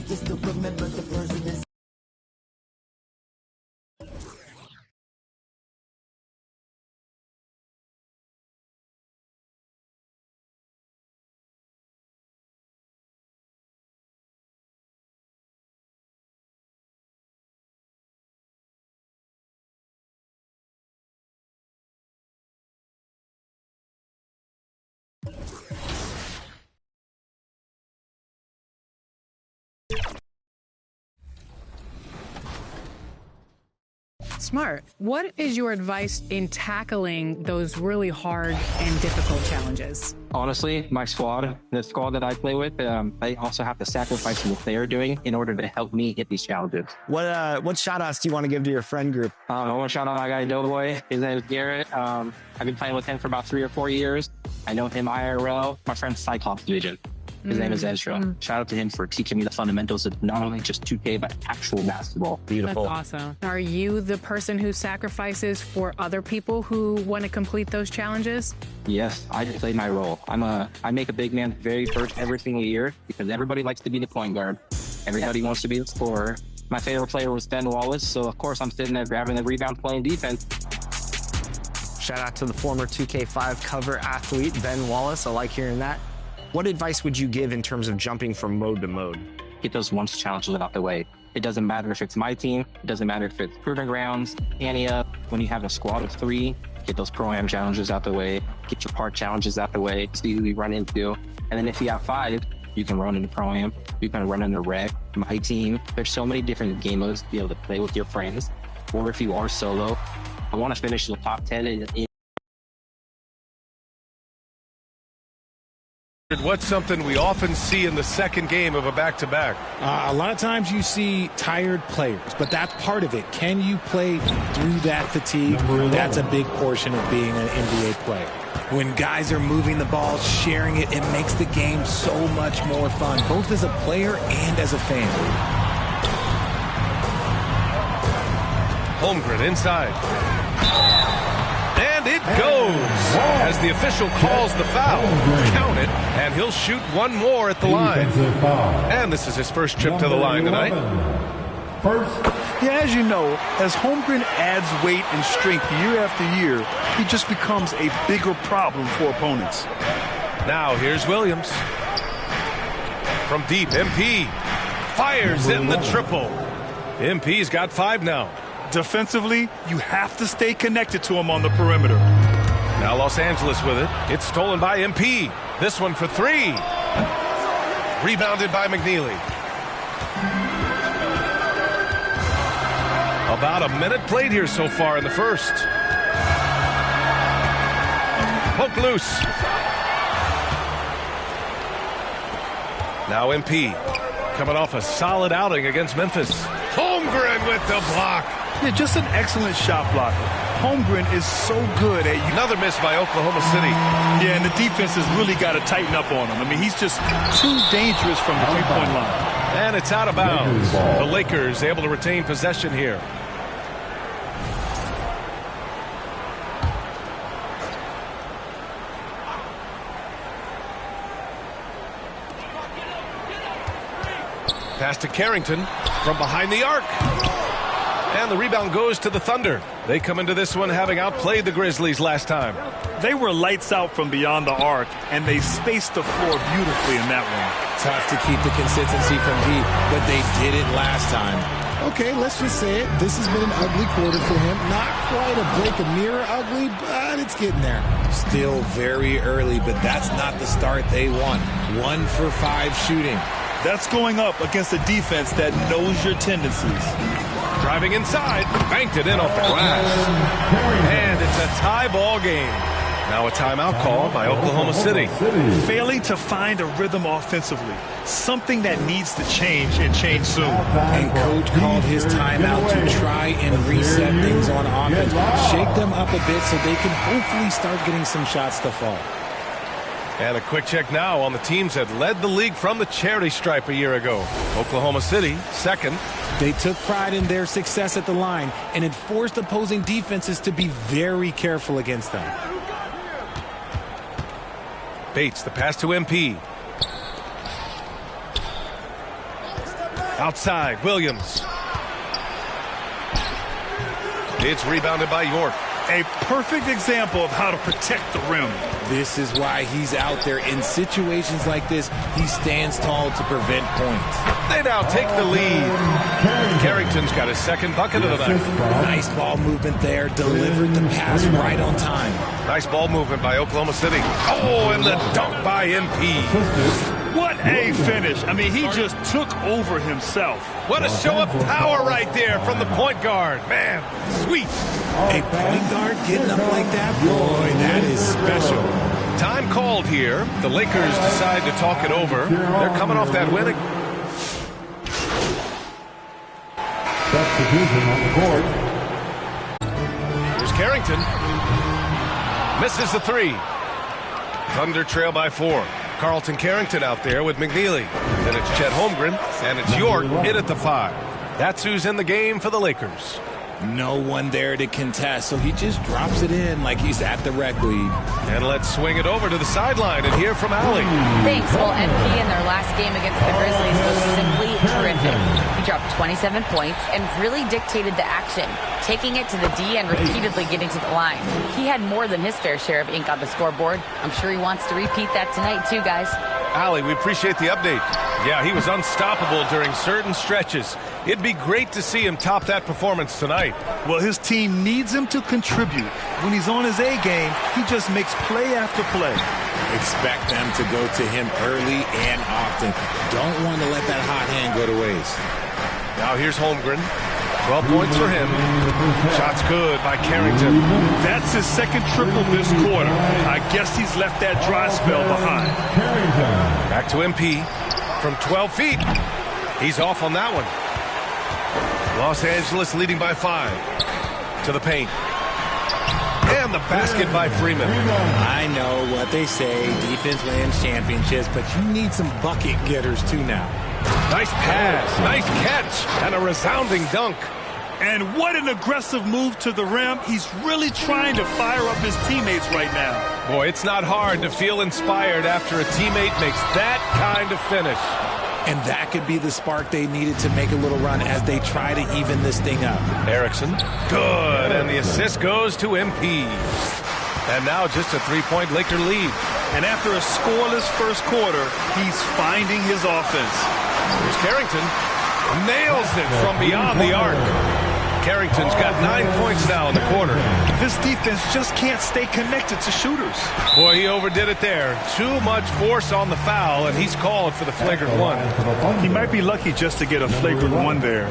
Just to remember the version that's Smart. What is your advice in tackling those really hard and difficult challenges? Honestly, my squad, the squad that I play with, they also have to sacrifice what they're doing in order to help me hit these challenges. What shout outs do you want to give to your friend group? I want to shout out my guy Doughboy. His name is Garrett. I've been playing with him for about 3 or 4 years. I know him IRL. My friend Cyclops Vision. His name is Ezra. Shout out to him for teaching me the fundamentals of not only just 2K, but actual basketball. Beautiful. That's awesome. Are you the person who sacrifices for other people who want to complete those challenges? Yes, I played my role. I make a big man very first every single year because everybody likes to be the point guard. Everybody wants to be the scorer. My favorite player was Ben Wallace, so of course I'm sitting there grabbing the rebound, playing defense. Shout out to the former 2K5 cover athlete, Ben Wallace. I like hearing that. What advice would you give in terms of jumping from mode to mode? Get those once challenges out the way. It doesn't matter if it's my team. It doesn't matter if it's Proving Grounds, Ania. When you have a squad of 3, get those Pro-Am challenges out the way. Get your part challenges out the way. See who you run into. And then if you have 5, you can run into Pro-Am. You can run into Rec, my team. There's so many different game modes to be able to play with your friends. Or if you are solo, I want to finish the top 10 in What's something we often see in the second game of a back-to-back? A lot of times you see tired players, but that's part of it. Can you play through that fatigue? That's a big portion of being an NBA player. When guys are moving the ball, sharing it, it makes the game so much more fun, both as a player and as a fan. Holmgren inside. And it goes as the official calls the foul. Count it, and he'll shoot one more at the line. And this is his first trip to the line tonight. Yeah, as you know, as Holmgren adds weight and strength year after year, he just becomes a bigger problem for opponents. Now here's Williams. From deep, MP fires in the triple. MP's got 5 now. Defensively, you have to stay connected to him on the perimeter. Now Los Angeles with it. It's stolen by MP. This one for 3. Rebounded by McNeely. About a minute played here so far in the first. Poke loose. Now MP coming off a solid outing against Memphis. Holmgren with the block. Yeah, just an excellent shot blocker. Holmgren is so good at... Another miss by Oklahoma City. Yeah, and the defense has really got to tighten up on him. I mean, he's just too dangerous from the three-point line. And it's out of bounds. The Lakers able to retain possession here. Pass to Carrington from behind the arc. And the rebound goes to the Thunder. They come into this one having outplayed the Grizzlies last time. They were lights out from beyond the arc, and they spaced the floor beautifully in that one. Tough to keep the consistency from deep, but they did it last time. Okay, let's just say it. This has been an ugly quarter for him. Not quite a break a mirror ugly, but it's getting there. Still very early, but that's not the start they want. 1 for 5 shooting. That's going up against a defense that knows your tendencies. Driving inside, banked it in off the glass. And it's a tie ball game. Now a timeout call by Oklahoma City. Failing to find a rhythm offensively. Something that needs to change and change soon. And coach called his timeout to try and reset things on offense. Shake them up a bit so they can hopefully start getting some shots to fall. And a quick check now on the teams that led the league from the charity stripe a year ago. Oklahoma City, second. They took pride in their success at the line, and it forced opposing defenses to be very careful against them. Bates, the pass to MP. Outside, Williams. It's rebounded by York. A perfect example of how to protect the rim. This is why he's out there. In situations like this, he stands tall to prevent points. They now take the lead. Carrington's got his second bucket of the night. Nice ball movement there. Delivered the pass right on time. Nice ball movement by Oklahoma City. Oh, and the dunk by MP. What a finish. I mean, he just took over himself. What a show of power right there from the point guard. Man, sweet. A point guard getting up like that? Boy, that is special. Time called here. The Lakers decide to talk it over. They're coming off that winning. Substitution on the court. Here's Carrington. Misses the three. Thunder trail by 4. Carlton Carrington out there with McNeely. Then it's Chet Holmgren, and it's York in at the 5. That's who's in the game for the Lakers. No one there to contest, so he just drops it in like he's at the rec league. And let's swing it over to the sideline and hear from Allie. Thanks. Well, MP in their last game against the Grizzlies was simply terrific. He dropped 27 points and really dictated the action, taking it to the D and repeatedly getting to the line. He had more than his fair share of ink on the scoreboard. I'm sure he wants to repeat that tonight too, guys. Allie, we appreciate the update. Yeah, he was unstoppable during certain stretches. It'd be great to see him top that performance tonight. Well, his team needs him to contribute. When he's on his A game, he just makes play after play. Expect them to go to him early and often. Don't want to let that hot hand go to waste. Now here's Holmgren. 12 points for him. Shot's good by Carrington. That's his second triple this quarter. I guess he's left that dry spell behind. Back to MP from 12 feet. He's off on that one. Los Angeles leading by 5. To the paint. And the basket by Freeman. I know what they say, defense wins championships, but you need some bucket getters too now. Nice pass, nice catch, and a resounding dunk. And what an aggressive move to the rim. He's really trying to fire up his teammates right now. Boy, it's not hard to feel inspired after a teammate makes that kind of finish. And that could be the spark they needed to make a little run as they try to even this thing up. Erickson, good, and the assist goes to MP. And now just a 3-point Laker lead. And after a scoreless first quarter, he's finding his offense. Here's Carrington. Nails it from beyond the arc. Carrington's got 9 points now in the quarter. This defense just can't stay connected to shooters. Boy, he overdid it there. Too much force on the foul, and he's called for the flagrant 1. He might be lucky just to get a flagrant 1 there.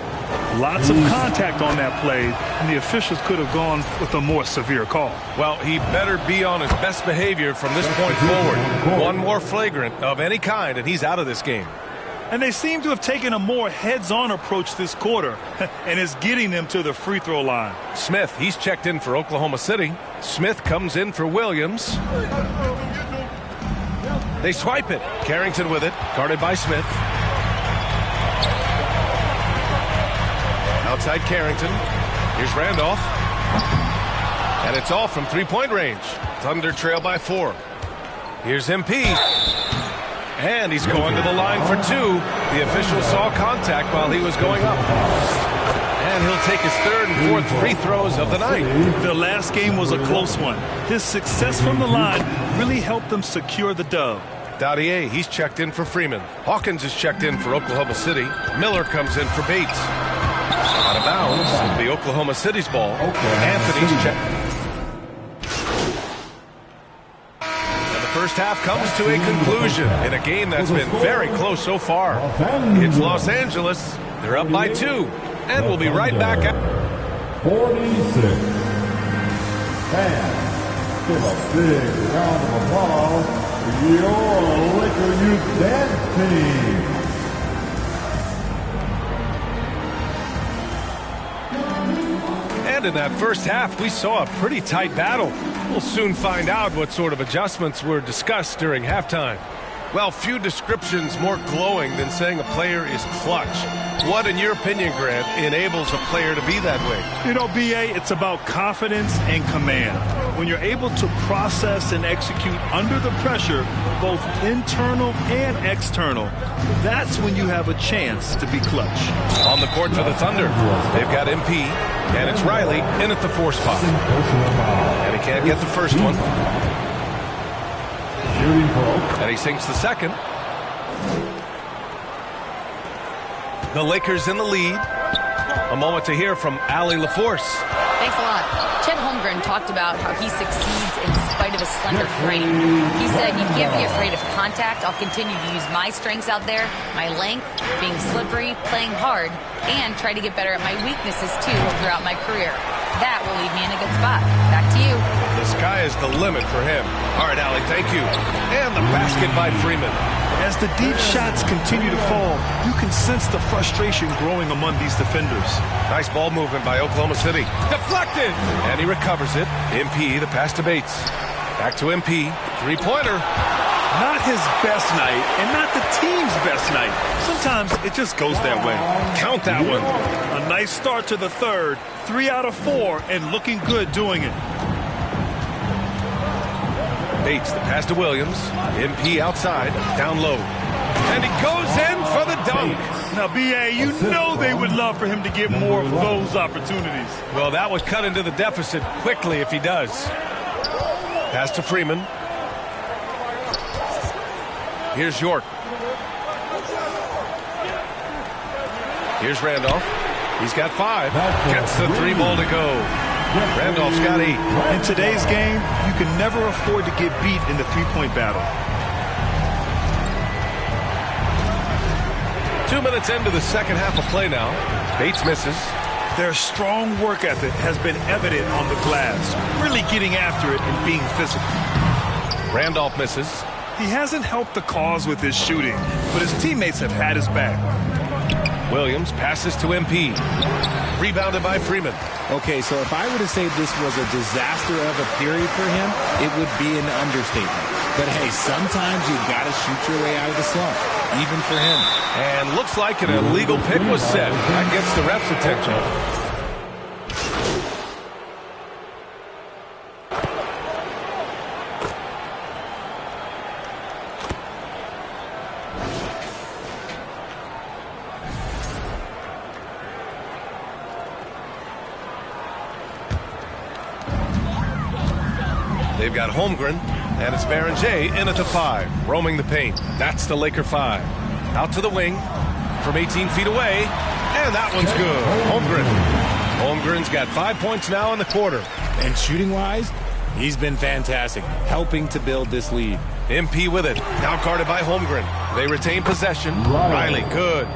Lots of contact on that play, and the officials could have gone with a more severe call. Well, he better be on his best behavior from this point forward. One more flagrant of any kind, and he's out of this game. And they seem to have taken a more heads-on approach this quarter, and is getting them to the free throw line. Smith, he's checked in for Oklahoma City. Smith comes in for Williams. They swipe it. Carrington with it, guarded by Smith. Outside Carrington. Here's Randolph. And it's off from three-point range. Thunder trail by 4. Here's MP. And he's going to the line for 2. The official saw contact while he was going up. And he'll take his 3rd and 4th free throws of the night. The last game was a close one. His success from the line really helped them secure the dub. Dadier, he's checked in for Freeman. Hawkins is checked in for Oklahoma City. Miller comes in for Bates. Out of bounds, it'll be Oklahoma City's ball. Anthony's checked. First half comes to a conclusion in a game that's been very close so far. It's Los Angeles. They're up by 2. And we'll be right back. 46. And give a big round of applause for your Laker Youth Dance Team. And in that first half, we saw a pretty tight battle. We'll soon find out what sort of adjustments were discussed during halftime. Well, few descriptions more glowing than saying a player is clutch. What, in your opinion, Grant, enables a player to be that way? You know, B.A., it's about confidence and command. When you're able to process and execute under the pressure, both internal and external, that's when you have a chance to be clutch. On the court for the Thunder, they've got MP, and it's Riley in at the 4 spot. And he can't get the first one. And he sinks the second. The Lakers in the lead. A moment to hear from Allie LaForce. Thanks a lot. Chet Holmgren talked about how he succeeds in spite of a slender frame. He said, "You can't be afraid of contact. I'll continue to use my strengths out there, my length, being slippery, playing hard, and try to get better at my weaknesses, too, throughout my career. That will leave me in a good spot." Back to you. The sky is the limit for him. All right, Allie, thank you. And the basket by Freeman. As the deep shots continue to fall, you can sense the frustration growing among these defenders. Nice ball movement by Oklahoma City. Deflected! And he recovers it. MP, the pass to Bates. Back to MP. Three-pointer. Not his best night, and not the team's best night. Sometimes it just goes that way. Count that one. A nice start to the third. 3 out of 4, and looking good doing it. Bates, the pass to Williams. MP outside, down low. And he goes in for the dunk. Now, B.A., you know they would love for him to get more of those opportunities. Well, that would cut into the deficit quickly if he does. Pass to Freeman. Here's York. Here's Randolph. He's got 5. Gets the 3 ball to go. Randolph's got 8. In today's game, you can never afford to get beat in the three-point battle. 2 minutes into the second half of play now. Bates misses. Their strong work ethic has been evident on the glass, really getting after it and being physical. Randolph misses. He hasn't helped the cause with his shooting, but his teammates have had his back. Williams passes to MP. Rebounded by Freeman. Okay, so if I were to say this was a disaster of a period for him, it would be an understatement. But hey, sometimes you've got to shoot your way out of the slump, even for him. And looks like an illegal pick was set. That gets the ref's attention. They've got Holmgren, and it's Baron J in at the 5, roaming the paint. That's the Laker 5. Out to the wing from 18 feet away, and that one's good. Holmgren's got 5 points now in the quarter. And shooting-wise, he's been fantastic, helping to build this lead. MP with it, now guarded by Holmgren. They retain possession. Riley, good.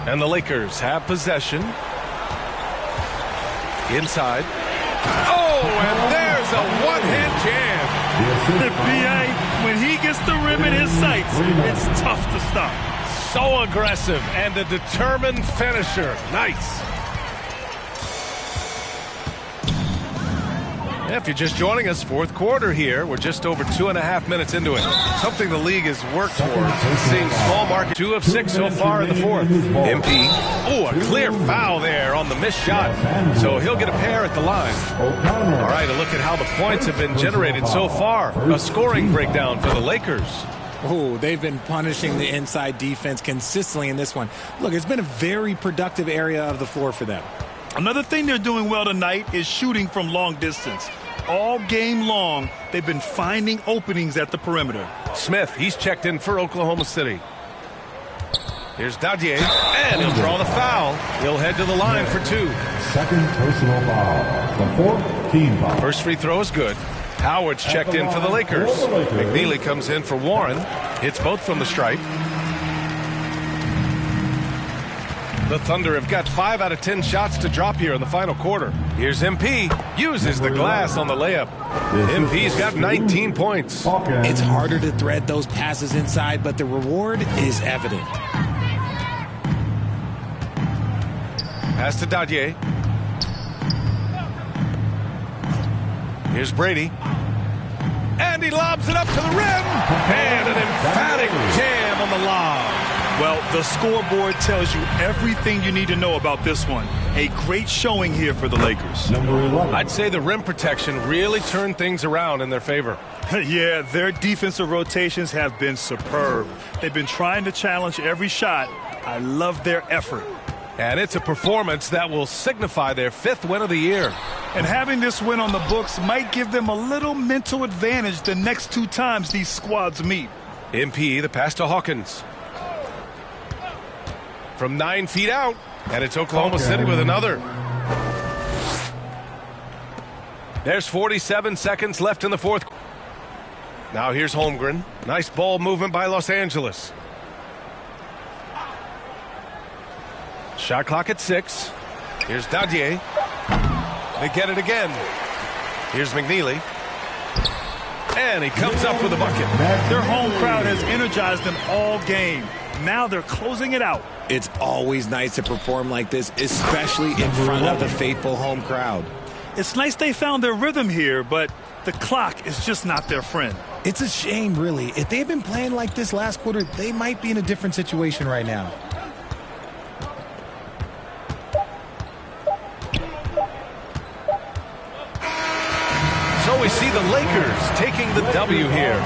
And the Lakers have possession. Inside. Oh, and there's a one-hand jam. B.A., when he gets the rim in his sights, it's tough to stop. So aggressive and a determined finisher. Nice. If you're just joining us, fourth quarter here. We're just over 2.5 minutes into it. Something the league has worked towards. Seeing small market 2 of 6 so far in the fourth. MP. Oh, a clear foul there on the missed shot. So he'll get a pair at the line. All right, a look at how the points have been generated so far. A scoring breakdown for the Lakers. Oh, they've been punishing the inside defense consistently in this one. Look, it's been a very productive area of the floor for them. Another thing they're doing well tonight is shooting from long distance. All game long, they've been finding openings at the perimeter. Smith, he's checked in for Oklahoma City. Here's Dadier, and he'll draw the foul. He'll head to the line for 2. Second personal foul. The 4th team foul. First free throw is good. Howard's checked in for the Lakers. McNeely comes in for Warren. Hits both from the stripe. The Thunder have got 5 out of 10 shots to drop here in the final quarter. Here's MP. Uses the glass on the layup. MP's got 19 points. It's harder to thread those passes inside, but the reward is evident. Pass to Dadier. Here's Brady. And he lobs it up to the rim. And an emphatic jam on the lob. Well, the scoreboard tells you everything you need to know about this one. A great showing here for the Lakers. Number 11. I'd say the rim protection really turned things around in their favor. Yeah, their defensive rotations have been superb. They've been trying to challenge every shot. I love their effort. And it's a performance that will signify their 5th win of the year. And having this win on the books might give them a little mental advantage the next 2 times these squads meet. MP, the pass to Hawkins. From 9 feet out, and it's Oklahoma City with another. There's 47 seconds left in the 4th. Now here's Holmgren. Nice ball movement by Los Angeles. Shot clock at 6. Here's Dadier. They get it again. Here's McNeely. And he comes up with a bucket. Their home crowd has energized them all game. Now they're closing it out. It's always nice to perform like this, especially in front of the faithful home crowd. It's nice they found their rhythm here, but the clock is just not their friend. It's a shame, really. If they've been playing like this last quarter, they might be in a different situation right now. So we see the Lakers taking the W here.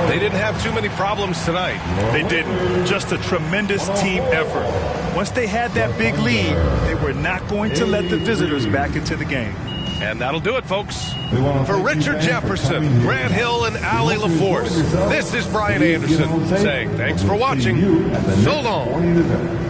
They didn't have too many problems tonight. They didn't. Just a tremendous team effort. Once they had that big lead, they were not going to let the visitors back into the game. And that'll do it, folks. For Richard Jefferson, Grant Hill, and Allie LaForce, this is Brian Anderson saying thanks for watching. So long.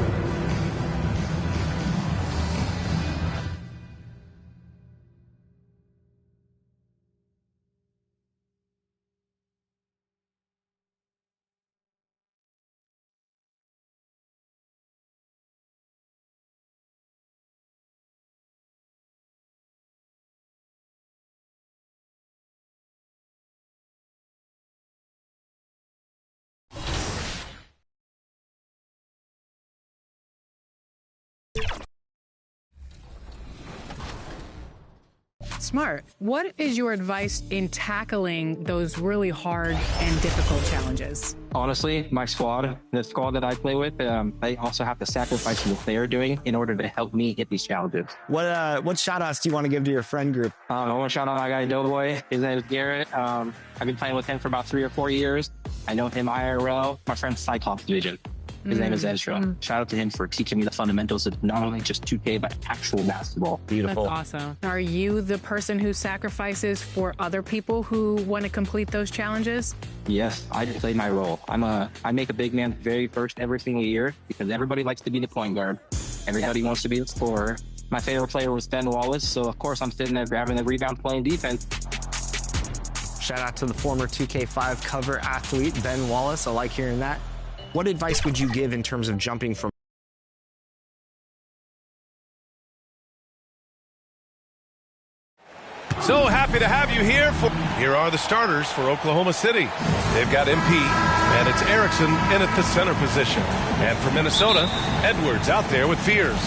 Smart. What is your advice in tackling those really hard and difficult challenges? Honestly, my squad, the squad that I play with, they also have to sacrifice what they're doing in order to help me hit these challenges. What shout-outs do you want to give to your friend group? I want to shout out my guy Doughboy. His name is Garrett. I've been playing with him for about 3 or 4 years. I know him IRL. My friend Cyclops Vision. His name is Ezra. Shout out to him for teaching me the fundamentals of not only just 2K, but actual basketball. Beautiful. That's awesome. Are you the person who sacrifices for other people who want to complete those challenges? Yes, I just played my role. I make a big man very first every single year because everybody likes to be the point guard. Everybody wants to be the scorer. My favorite player was Ben Wallace, so of course I'm sitting there grabbing the rebound, playing defense. Shout out to the former 2K5 cover athlete, Ben Wallace. I like hearing that. What advice would you give in terms of jumping from So happy to have you here. Here are the starters for Oklahoma City. They've got MP, and it's Erickson in at the center position. And for Minnesota, Edwards out there with Fears.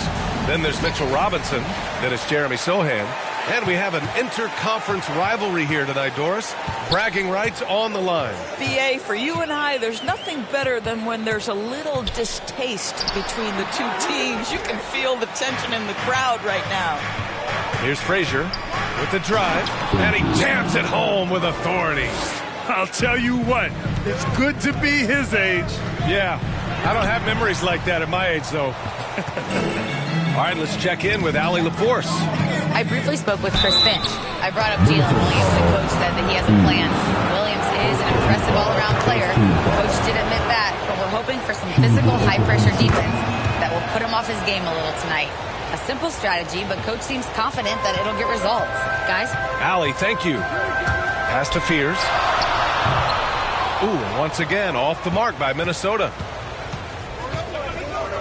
Then there's Mitchell Robinson. Then it's Jeremy Sohan. And we have an interconference rivalry here tonight, Doris. Bragging rights on the line. BA, for you and I, there's nothing better than when there's a little distaste between the two teams. You can feel the tension in the crowd right now. Here's Frazier with the drive, and he jams it home with authority. I'll tell you what, it's good to be his age. Yeah, I don't have memories like that at my age, though. All right, let's check in with Allie LaForce. I briefly spoke with Chris Finch. I brought up Jalen Williams. The coach said that he has a plan. Williams is an impressive all-around player. Coach did admit that, but we're hoping for some physical, high-pressure defense that will put him off his game a little tonight. A simple strategy, but coach seems confident that it'll get results. Guys? Allie, thank you. Pass to Fears. Ooh, and once again, off the mark by Minnesota.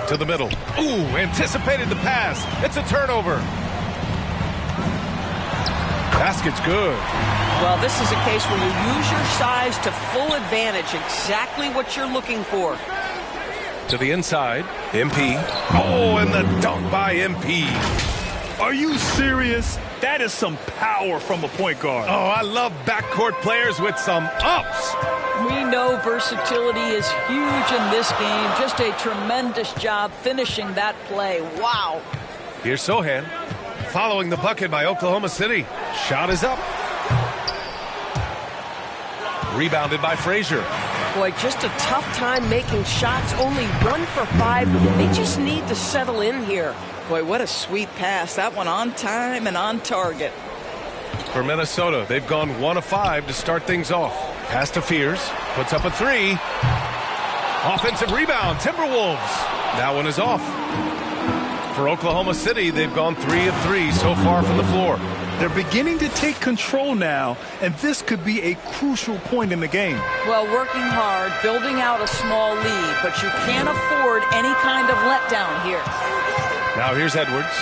To the middle. Ooh, anticipated the pass. It's a turnover. Basket's good. Well, this is a case where you use your size to full advantage. Exactly what you're looking for. To the inside. MP. Oh, and the dunk by MP. Are you serious? That is some power from a point guard. Oh, I love backcourt players with some ups. We know versatility is huge in this game. Just a tremendous job finishing that play. Wow. Here's Sohan following the bucket by Oklahoma City. Shot is up. Rebounded by Frazier. Boy, just a tough time making shots. Only 1 for 5. They just need to settle in here. Boy, what a sweet pass. That one on time and on target. For Minnesota, they've gone 1 of 5 to start things off. Pass to Fears. Puts up a 3. Offensive rebound. Timberwolves. That one is off. For Oklahoma City, they've gone 3 of 3 so far from the floor. They're beginning to take control now, and this could be a crucial point in the game. Well, working hard, building out a small lead, but you can't afford any kind of letdown here. Now here's Edwards.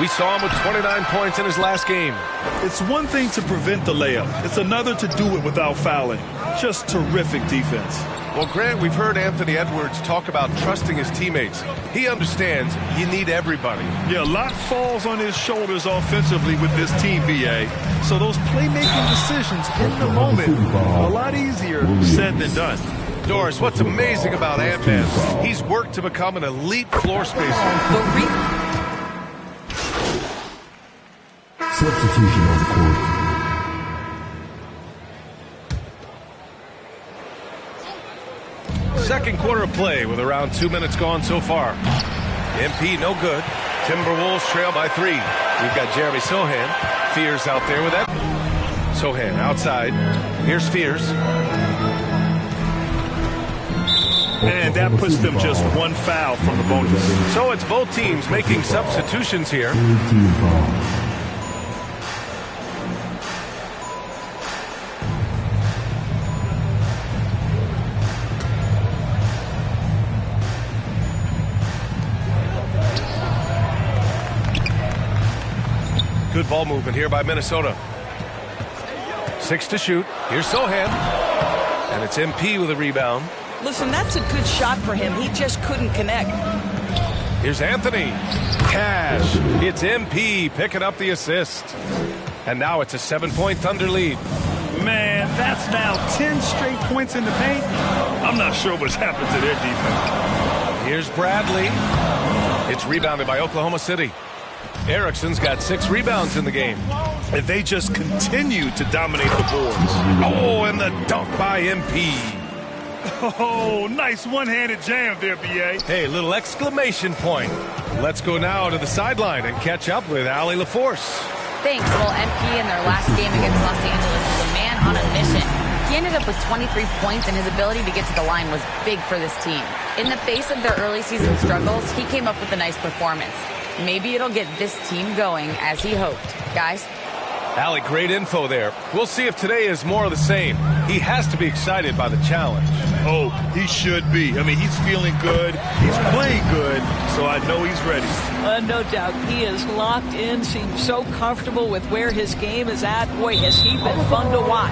We saw him with 29 points in his last game. It's one thing to prevent the layup. It's another to do it without fouling. Just terrific defense. Well, Grant, we've heard Anthony Edwards talk about trusting his teammates. He understands you need everybody. Yeah, a lot falls on his shoulders offensively with this team, BA. So those playmaking decisions in the moment are a lot easier said than done. Doris, what's amazing about Ant-Man, he's worked to become an elite floor spacer. Substitution on the court. Second quarter of play with around 2 minutes gone so far. MP no good. Timberwolves trail by 3. We've got Jeremy Sohan. Fears out there with that. Sohan outside. Here's Fears. And that puts them just 1 foul from the bonus. So it's both teams making substitutions here. Good ball movement here by Minnesota. 6 to shoot. Here's Sohan. And it's MP with a rebound. Listen, that's a good shot for him. He just couldn't connect. Here's Anthony. Cash. It's MP picking up the assist. And now it's a 7-point Thunder lead. Man, that's now 10 straight points in the paint. I'm not sure what's happened to their defense. Here's Bradley. It's rebounded by Oklahoma City. Erickson's got 6 rebounds in the game. And they just continue to dominate the boards. Oh, and the dunk by MP. Oh, nice one-handed jam there, B.A. Hey, little exclamation point. Let's go now to the sideline and catch up with Allie LaForce. Thanks. Well, MP in their last game against Los Angeles was a man on a mission. He ended up with 23 points, and his ability to get to the line was big for this team. In the face of their early season struggles, he came up with a nice performance. Maybe it'll get this team going as he hoped. Guys? Allie, great info there. We'll see if today is more of the same. He has to be excited by the challenge. Oh, he should be. I mean, he's feeling good. He's playing good, so I know he's ready. No doubt. He is locked in, seems so comfortable with where his game is at. Boy, has he been fun to watch.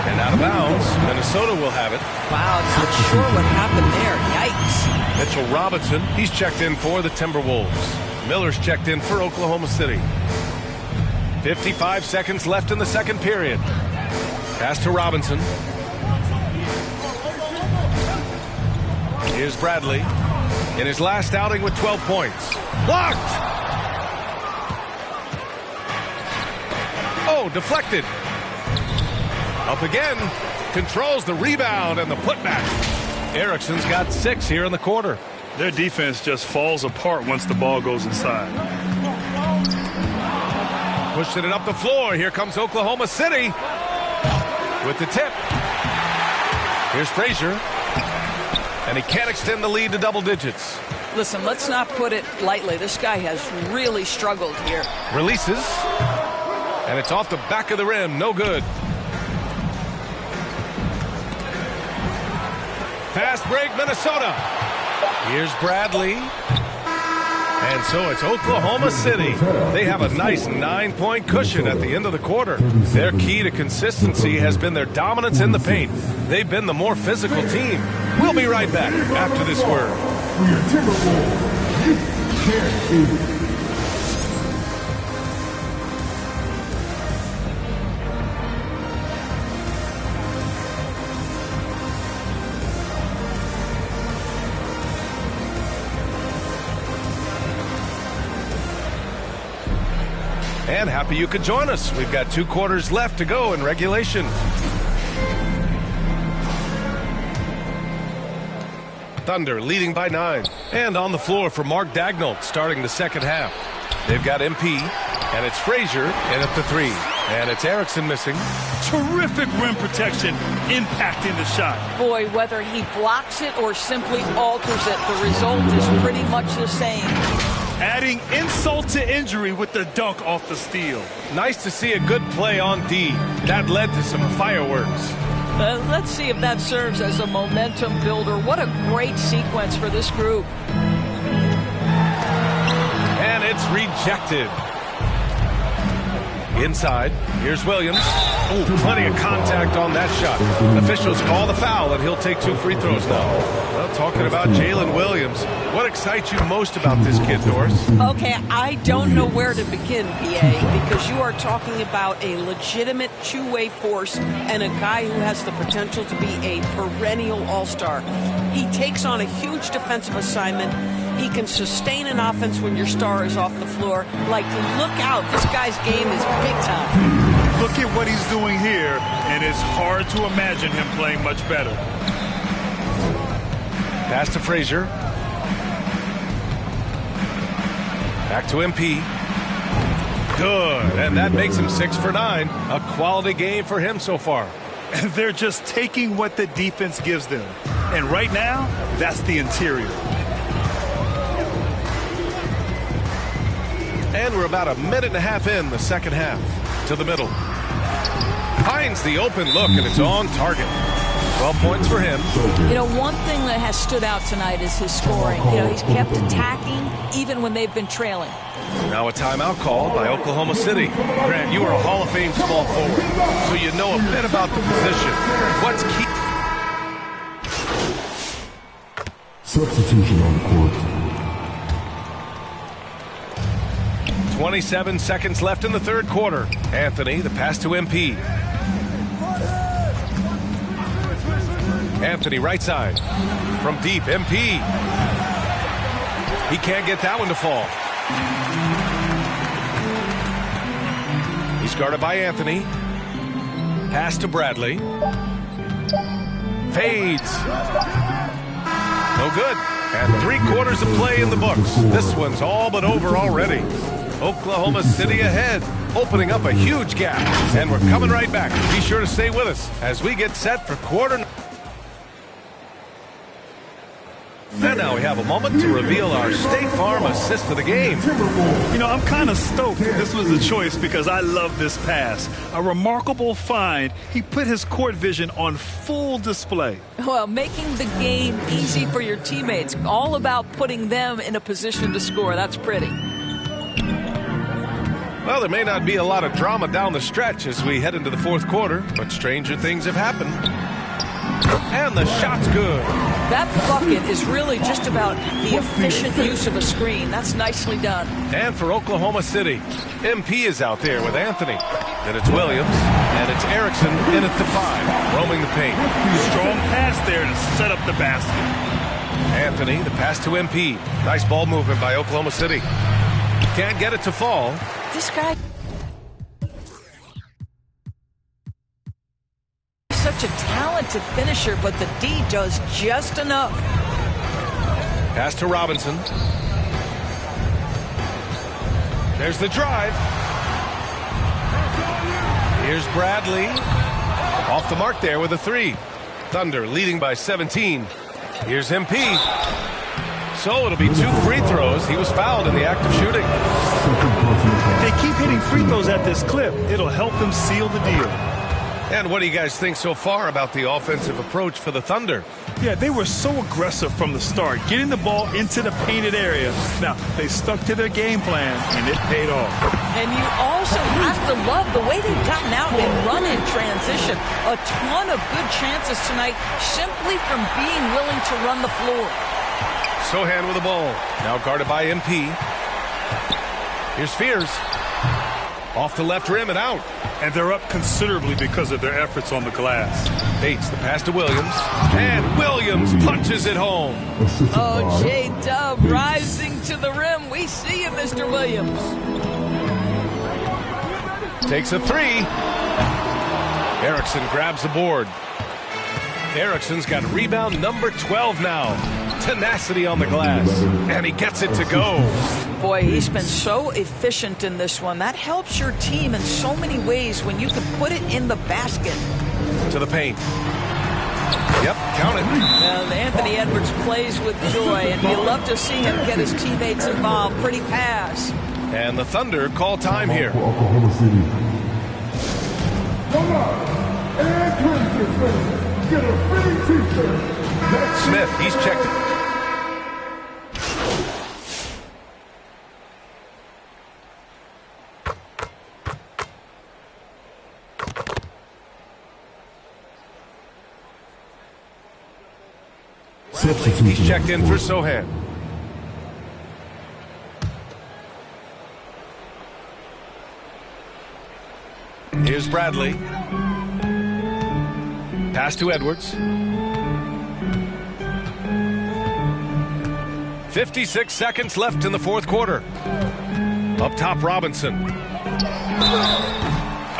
And out of bounds, Minnesota will have it. Wow, not sure what happened there. Yikes. Mitchell Robinson, he's checked in for the Timberwolves. Miller's checked in for Oklahoma City. 55 seconds left in the second period. Pass to Robinson. Here's Bradley in his last outing with 12 points. Blocked! Oh, deflected. Up again. Controls the rebound and the putback. Erickson's got 6 here in the quarter. Their defense just falls apart once the ball goes inside. Pushing it up the floor. Here comes Oklahoma City with the tip. Here's Frazier. And he can't extend the lead to double digits. Listen, let's not put it lightly. This guy has really struggled here. Releases. And it's off the back of the rim. No good. Fast break, Minnesota. Here's Bradley. And so it's Oklahoma City. They have a nice 9-point cushion at the end of the quarter. Their key to consistency has been their dominance in the paint. They've been the more physical team. We'll be right back after this word. And happy you could join us. We've got 2 quarters left to go in regulation. Thunder leading by 9. And on the floor for Mark Daigneault starting the second half. They've got MP, and it's Frazier in at the 3. And it's Erickson missing. Terrific rim protection impacting the shot. Boy, whether he blocks it or simply alters it, the result is pretty much the same. Adding insult to injury with the dunk off the steal. Nice to see a good play on D. That led to some fireworks. Let's see if that serves as a momentum builder. What a great sequence for this group. And it's rejected. Inside, here's Williams. Oh, plenty of contact on that shot. Officials call the foul, and he'll take 2 free throws now. Well, talking about Jalen Williams, what excites you most about this kid, Doris? Okay, I don't know where to begin, PA, because you are talking about a legitimate two-way force and a guy who has the potential to be a perennial all-star. He takes on a huge defensive assignment. He can sustain an offense when your star is off the floor. Like, look out, this guy's game is big time. Look at what he's doing here, and it's hard to imagine him playing much better. Pass to Frazier. Back to MP. Good, and that makes him 6 for 9. A quality game for him so far. And they're just taking what the defense gives them. And right now, that's the interior. And we're about a minute and a half in the second half. To the middle. Finds the open look, and it's on target. 12 points for him. You know, one thing that has stood out tonight is his scoring. You know, he's kept attacking even when they've been trailing. Now a timeout called by Oklahoma City. Grant, you are a Hall of Fame small forward, so you know a bit about the position. What's key? Substitution on the court. 27 seconds left in the third quarter. Anthony, the pass to MP. Anthony, right side. From deep, MP. He can't get that one to fall. He's guarded by Anthony. Pass to Bradley. Fades. No good. And 3 quarters of play in the books. This one's all but over already. Oklahoma City ahead, opening up a huge gap. And we're coming right back. Be sure to stay with us as we get set for quarter. And now we have a moment to reveal our State Farm assist of the game. You know, I'm kind of stoked this was a choice because I love this pass. A remarkable find. He put his court vision on full display. Well, making the game easy for your teammates. All about putting them in a position to score. That's pretty. Well, there may not be a lot of drama down the stretch as we head into the fourth quarter, but stranger things have happened. And the shot's good. That bucket is really just about the efficient use of a screen. That's nicely done. And for Oklahoma City, MP is out there with Anthony. Then it's Williams, and it's Erickson in at the 5, roaming the paint. Strong pass there to set up the basket. Anthony, the pass to MP. Nice ball movement by Oklahoma City. Can't get it to fall. This guy is such a talented finisher, but the D does just enough. Pass to Robinson. There's the drive. Here's Bradley. Off the mark there with a 3. Thunder leading by 17. Here's MP. So it'll be 2 free throws. He was fouled in the act of shooting. If they keep hitting free throws at this clip, it'll help them seal the deal. And what do you guys think so far about the offensive approach for the Thunder? Yeah, they were so aggressive from the start, getting the ball into the painted area. Now, they stuck to their game plan, and it paid off. And you also have to love the way they've gotten out and run in transition. A ton of good chances tonight simply from being willing to run the floor. Sohan with the ball. Now guarded by MP. Here's Fears. Off the left rim and out. And they're up considerably because of their efforts on the glass. Bates, the pass to Williams. And Williams punches it home. Oh, J-Dub rising to the rim. We see you, Mr. Williams. Takes a three. Erickson grabs the board. Erickson's got rebound number 12 now. Tenacity on the glass. And he gets it to go. Boy, he's been so efficient in this one. That helps your team in so many ways when you can put it in the basket. To the paint. Yep, count it. Well, Anthony Edwards plays with joy, and you love to see him get his teammates involved. Pretty pass. And the Thunder call time here. Oklahoma City. Come on, and Kansas. Get a free t-shirt. Smith, he's checked it. He's checked in for Sohan. Here's Bradley. Pass to Edwards. 56 seconds left in the fourth quarter. Up top, Robinson.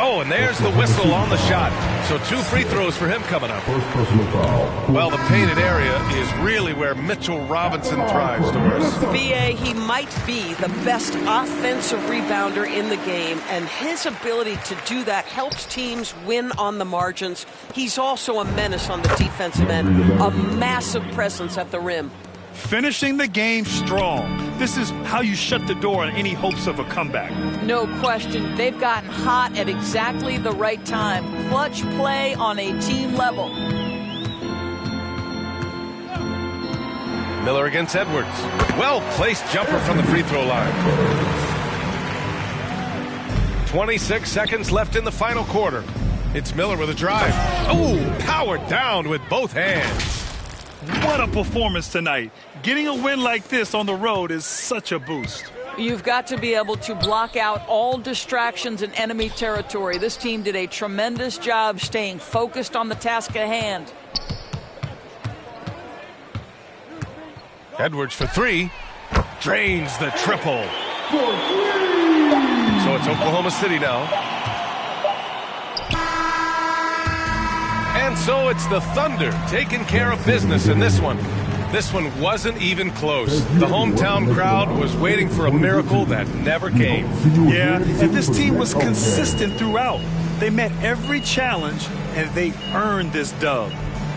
Oh, and there's the whistle on the shot. So 2 free throws for him coming up. First personal foul. Well, the painted area is really where Mitchell Robinson thrives, Doris. BA, he might be the best offensive rebounder in the game, and his ability to do that helps teams win on the margins. He's also a menace on the defensive end, a massive presence at the rim. Finishing the game strong. This is how you shut the door on any hopes of a comeback. No question. They've gotten hot at exactly the right time. Clutch play on a team level. Miller against Edwards. Well-placed jumper from the free throw line. 26 seconds left in the final quarter. It's Miller with a drive. Oh, powered down with both hands. What a performance tonight. Getting a win like this on the road is such a boost. You've got to be able to block out all distractions in enemy territory. This team did a tremendous job staying focused on the task at hand. Edwards for 3. Drains the triple. So it's Oklahoma City now. And so it's the Thunder taking care of business in this one. This one wasn't even close. The hometown crowd was waiting for a miracle that never came. Yeah, and this team was consistent throughout. They met every challenge, and they earned this dub.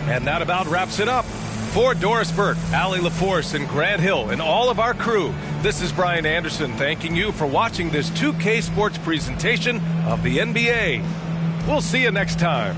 And that about wraps it up. For Doris Burke, Allie LaForce, and Grant Hill, and all of our crew, this is Brian Anderson thanking you for watching this 2K Sports presentation of the NBA. We'll see you next time.